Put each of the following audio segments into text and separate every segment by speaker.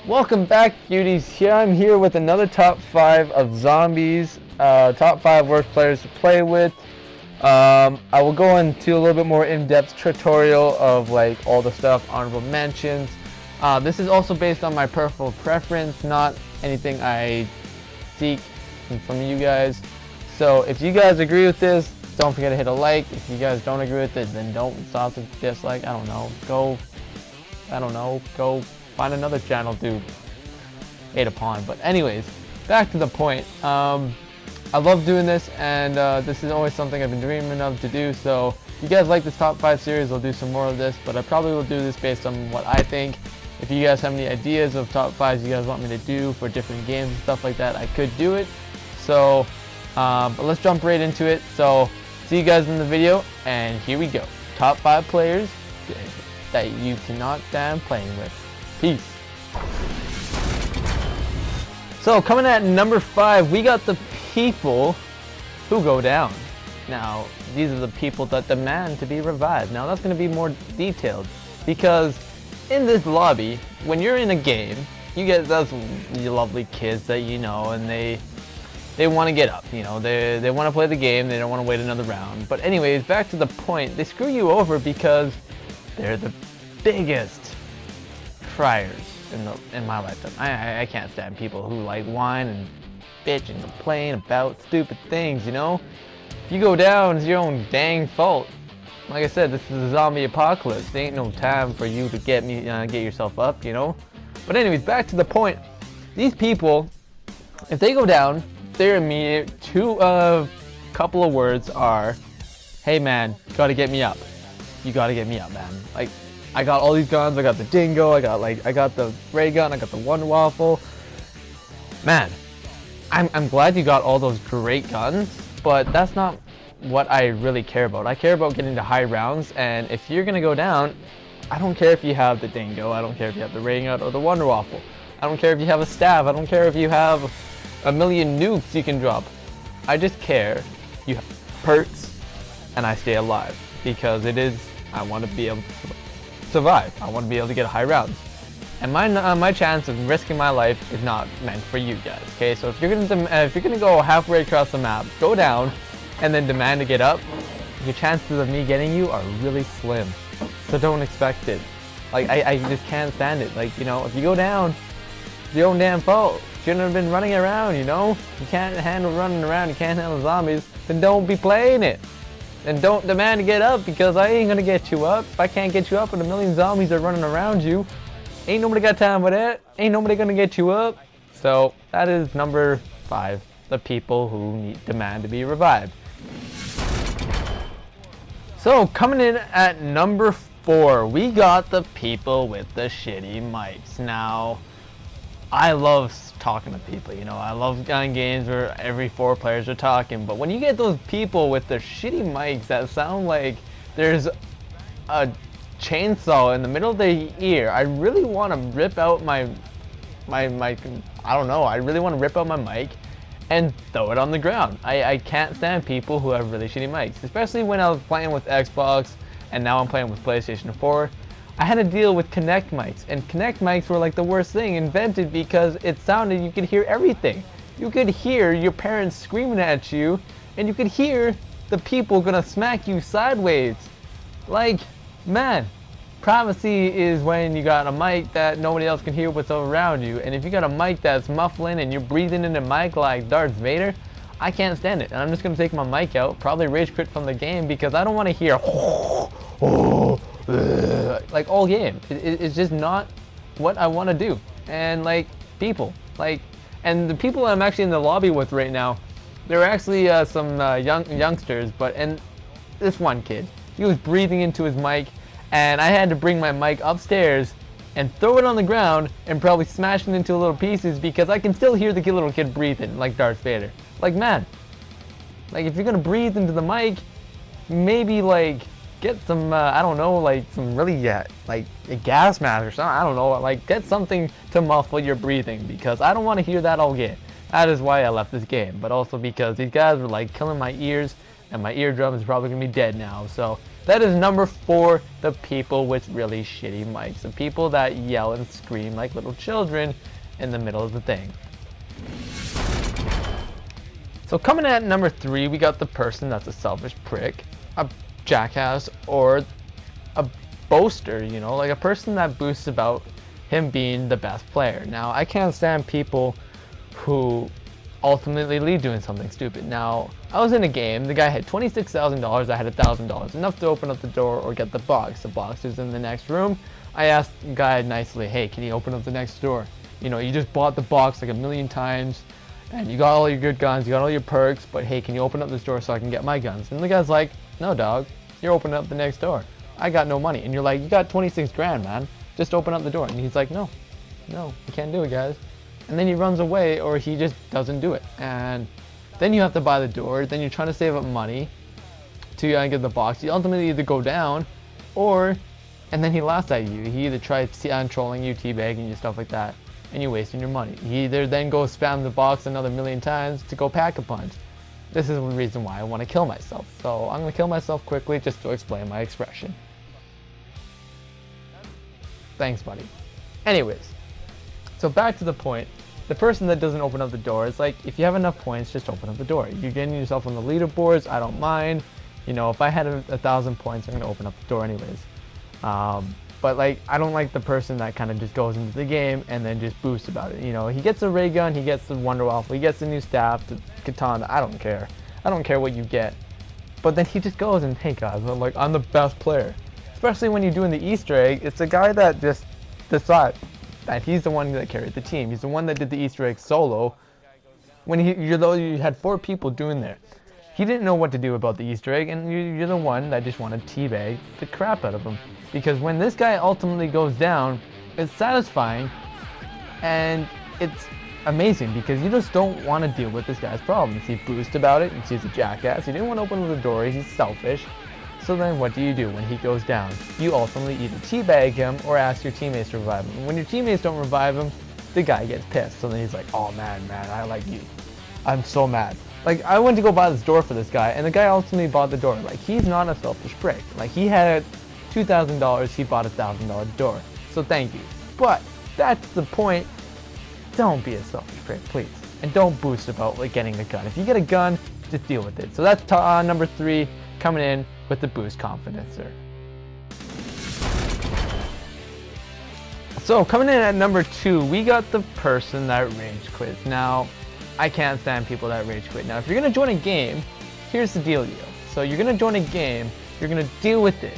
Speaker 1: Welcome back, beauties. Here I'm here with another top 5 of zombies, top 5 worst players to play with. I will go into a little bit more in-depth tutorial of like all the stuff, honorable mentions. This is also based on my personal preference, not anything I seek from you guys. So if you guys agree with this, don't forget to hit a like. If you guys don't agree with it, then don't stop to dislike. I don't know. Go find another channel to hate upon. But anyways, back to the point. I love doing this, and this is always something I've been dreaming of to do. So if you guys like this top 5 series, I'll do some more of this, but I probably will do this based on what I think. If you guys have any ideas of top 5s you guys want me to do for different games and stuff like that, I could do it. So but let's jump right into it. So see you guys in the video, and here we go. Top 5 players that you cannot stand playing with. Peace. So coming at number 5, we got the people who go down. Now these are the people that demand to be revived. Now that's going to be more detailed, because in this lobby, when you're in a game, you get those lovely kids that you know, and they want to get up, you know, they want to play the game, they don't want to wait another round. But anyways, back to the point, they screw you over because they're the biggest friars in my lifetime. I can't stand people who like whine and bitch and complain about stupid things, you know. If you go down, it's your own dang fault. Like I said, this is a zombie apocalypse. There ain't no time for you to get yourself up, you know. But anyways, back to the point. These people, if they go down, their immediate couple of words are, "Hey man, you gotta get me up. You gotta get me up, man. Like, I got all these guns. I got the dingo. I got the ray gun. I got the one waffle. Man, I'm glad you got all those great guns, but that's not what I really care about. I care about getting to high rounds, and if you're gonna go down, I don't care if you have the dingo. I don't care if you have the ray gun or the wonder waffle. I don't care if you have a staff. I don't care if you have a million nukes you can drop. I just care you have perks and I stay alive, because I want to be able to survive. I want to be able to get high rounds, and my chance of risking my life is not meant for you guys. Okay, so if you're gonna go halfway across the map, go down, and then demand to get up, your chances of me getting you are really slim. So don't expect it. Like I just can't stand it. Like, you know, if you go down, it's your own damn fault. Shouldn't have been running around, you know? You can't handle running around, you can't handle zombies, then don't be playing it. And don't demand to get up, because I ain't gonna get you up. If I can't get you up and a million zombies are running around you, ain't nobody got time for that. Ain't nobody gonna get you up. So that is number 5, the people who demand to be revived. So coming in at number 4, we got the people with the shitty mics. Now, I love talking to people, you know. I love games where every 4 players are talking, but when you get those people with their shitty mics that sound like there's a chainsaw in the middle of their ear, I really want to rip out my mic. I don't know, I really want to rip out my mic and throw it on the ground. I can't stand people who have really shitty mics, especially when I was playing with Xbox and now I'm playing with PlayStation 4. I had to deal with Connect mics, and Connect mics were like the worst thing invented, because it sounded, you could hear everything. You could hear your parents screaming at you, and you could hear the people gonna smack you sideways. Like, man, privacy is when you got a mic that nobody else can hear what's around you, and if you got a mic that's muffling and you're breathing in the mic like Darth Vader, I can't stand it, and I'm just gonna take my mic out, probably rage quit from the game, because I don't want to hear like all game. It's just not what I want to do. And like people, and the people I'm actually in the lobby with right now, they're actually some youngsters, and this one kid, he was breathing into his mic, and I had to bring my mic upstairs and throw it on the ground and probably smash it into little pieces, because I can still hear the little kid breathing like Darth Vader. Like, man, like if you're gonna breathe into the mic, maybe like get some, I don't know, like some really, like a gas mask or something. I don't know, like get something to muffle your breathing, because I don't want to hear that all game. That is why I left this game, but also because these guys were like killing my ears, and my eardrum is probably gonna be dead now. So That is number 4, the people with really shitty mics. The people that yell and scream like little children in the middle of the thing. So coming at number 3, we got the person that's a selfish prick, a jackass, or a boaster, you know, like a person that boasts about him being the best player. Now, I can't stand people who ultimately leave doing something stupid. Now, I was in a game, the guy had $26,000, I had $1,000, enough to open up the door or get the box. The box is in the next room. I asked the guy nicely, hey, can you open up the next door? You know, you just bought the box like a million times, and you got all your good guns, you got all your perks, but hey, can you open up this door so I can get my guns? And the guy's like, no dog, you're opening up the next door. I got no money. And you're like, you got 26 grand, man. Just open up the door. And he's like, no, you can't do it, guys. And then he runs away, or he just doesn't do it. And then you have to buy the door. Then you're trying to save up money to get the box. You ultimately either go down, and then he laughs at you. He either tries trolling you, teabagging you, stuff like that, and you're wasting your money. He either then goes spam the box another million times to go pack a punch. This is the reason why I want to kill myself. So I'm going to kill myself quickly just to explain my expression. Thanks, buddy. Anyways, so back to the point. The person that doesn't open up the door is like, if you have enough points, just open up the door. You're getting yourself on the leaderboards, I don't mind. You know, if I had 1,000 points, I'm going to open up the door anyways. But like, I don't like the person that kind of just goes into the game and then just boosts about it. You know, he gets a ray gun, he gets the Wonder Waffle, he gets the new staff, the katana, I don't care. I don't care what you get. But then he just goes and, hey guys, I'm the best player. Especially when you're doing the Easter egg, it's a guy that just decides that he's the one that carried the team. He's the one that did the Easter egg solo. When you had 4 people doing there. He didn't know what to do about the Easter egg, and you're the one that just wanted to teabag the crap out of him. Because when this guy ultimately goes down, it's satisfying, and it's amazing because you just don't want to deal with this guy's problems. He boasts about it, and he's a jackass. He didn't want to open the door, he's selfish. So then what do you do when he goes down? You ultimately either teabag him or ask your teammates to revive him. And when your teammates don't revive him, the guy gets pissed. So then he's like, oh man, I like you. I'm so mad. Like, I went to go buy this door for this guy, and the guy ultimately bought the door. Like, he's not a selfish prick. Like, he had $2,000, he bought a $1,000 door. So thank you. But that's the point. Don't be a selfish prick, please. And don't boost about like getting a gun. If you get a gun, just deal with it. So that's number 3 coming in with the boost confidencer. So coming in at number 2, we got the person that rage quits. Now, I can't stand people that rage quit. Now, if you're gonna join a game, here's the dealio. So you're gonna join a game, you're gonna deal with it.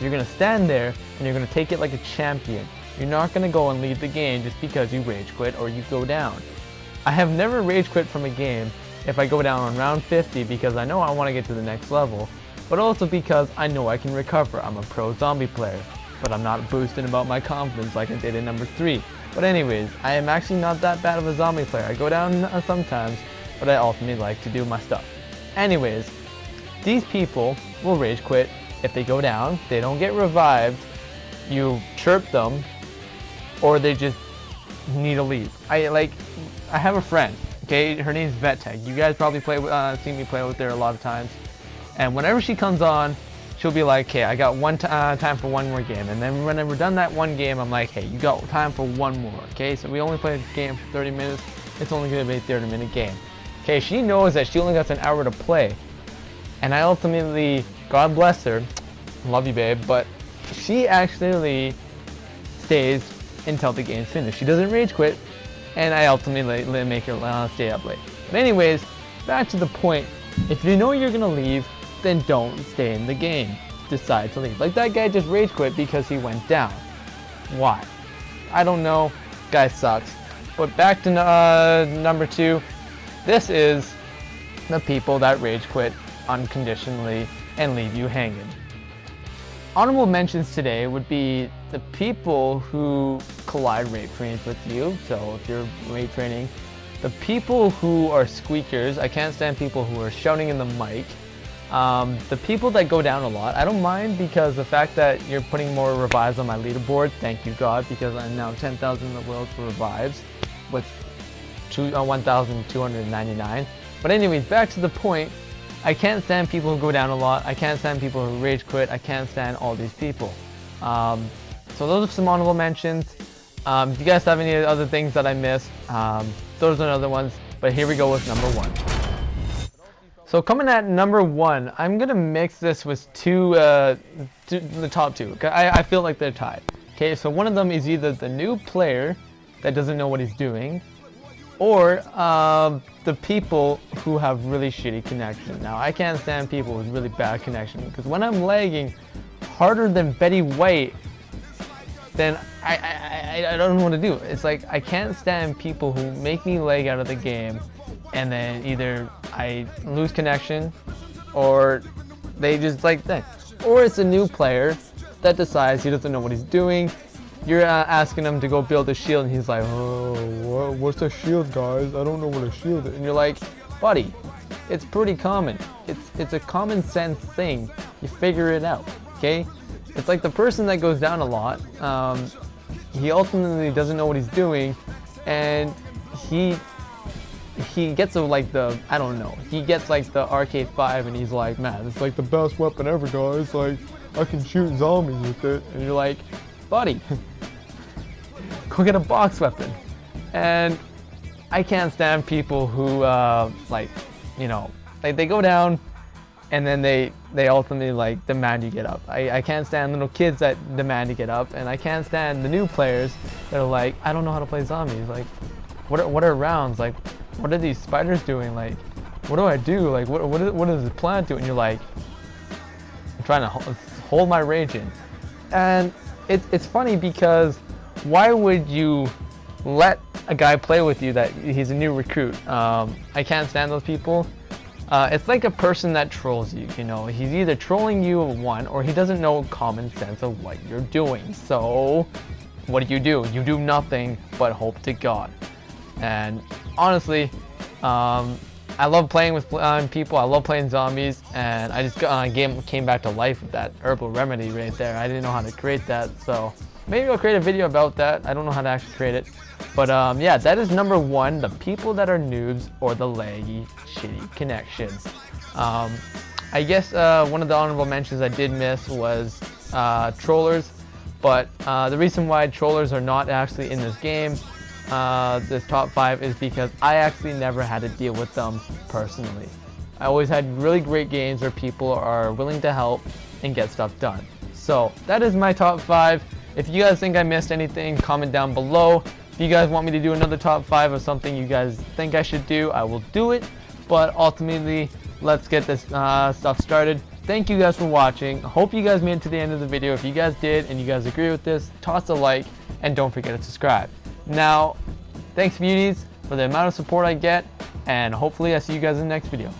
Speaker 1: You're gonna stand there and you're gonna take it like a champion. You're not gonna go and leave the game just because you rage quit or you go down. I have never rage quit from a game if I go down on round 50 because I know I want to get to the next level, but also because I know I can recover. I'm a pro zombie player, but I'm not boosting about my confidence like I did in number 3. But anyways, I am actually not that bad of a zombie player. I go down sometimes, but I ultimately like to do my stuff. Anyways, these people will rage quit if they go down, they don't get revived, you chirp them, or they just need to leave. I have a friend, okay, her name's VetTech. You guys probably see me play with her a lot of times. And whenever she comes on, she'll be like, okay, I got time for one more game. And then when we're done that one game, I'm like, hey, you got time for one more, okay? So we only play the game for 30 minutes. It's only gonna be a 30-minute game. Okay, she knows that she only got an hour to play. And I ultimately, God bless her, love you babe, but she actually stays until the game's finished. She doesn't rage quit, and I ultimately make her stay up late. But anyways, back to the point. If you know you're gonna leave, then don't stay in the game. Decide to leave. Like that guy just rage quit because he went down. Why? I don't know. Guy sucks. But back to number 2. This is the people that rage quit unconditionally and leave you hanging. Honorable mentions today would be the people who collide rape trains with you. So if you're rape training, the people who are squeakers. I can't stand people who are shouting in the mic. The people that go down a lot, I don't mind because the fact that you're putting more revives on my leaderboard, thank you God, because I'm now 10,000 in the world for revives with 1,299. But anyways, back to the point, I can't stand people who go down a lot. I can't stand people who rage quit. I can't stand all these people. So those are some honorable mentions. If you guys have any other things that I missed, those are other ones. But here we go with number 1. So coming at number 1, I'm gonna mix this with the top 2. I feel like they're tied. Okay, so one of them is either the new player that doesn't know what he's doing, or the people who have really shitty connection. Now, I can't stand people with really bad connection, because when I'm lagging harder than Betty White, then I don't know what to do. It's like I can't stand people who make me lag out of the game, and then either I lose connection, or they just like that. Or it's a new player that decides he doesn't know what he's doing. You're asking him to go build a shield, and he's like, oh, what's a shield, guys? I don't know what a shield is. And you're like, buddy, it's pretty common. It's a common sense thing. You figure it out, okay? It's like the person that goes down a lot. He ultimately doesn't know what he's doing, and he gets I don't know. He gets like the RK5, and he's like, man, it's like the best weapon ever, guys. Like, I can shoot zombies with it. And you're like, buddy, go get a box weapon. And I can't stand people who they go down and then they ultimately like demand you get up. I can't stand little kids that demand to get up, and I can't stand the new players that are like, I don't know how to play zombies. Like, what are rounds? Like, what are these spiders doing? Like, what do I do? Like, what does the plant do? And you're like, I'm trying to hold my rage in. And it's funny because why would you let a guy play with you that he's a new recruit? I can't stand those people. It's like a person that trolls you, you know. He's either trolling you, one, or he doesn't know common sense of what you're doing. So what do? You do nothing but hope to God. And honestly, I love playing with people. I love playing zombies, and I just came back to life with that herbal remedy right there. I didn't know how to create that, so maybe I'll create a video about that. I don't know how to actually create it. But yeah, that is number 1, the people that are noobs or the laggy, shitty connection. I guess one of the honorable mentions I did miss was trollers, but the reason why trollers are not actually in this game, this top 5, is because I actually never had to deal with them personally. I always had really great games where people are willing to help and get stuff done. So that is my top 5. If you guys think I missed anything, comment down below. If you guys want me to do another top 5 of something you guys think I should do, I will do it. But ultimately, let's get this stuff started. Thank you guys for watching. I hope you guys made it to the end of the video. If you guys did and you guys agree with this, toss a like and don't forget to subscribe. Now, thanks beauties for the amount of support I get, and hopefully I see you guys in the next video.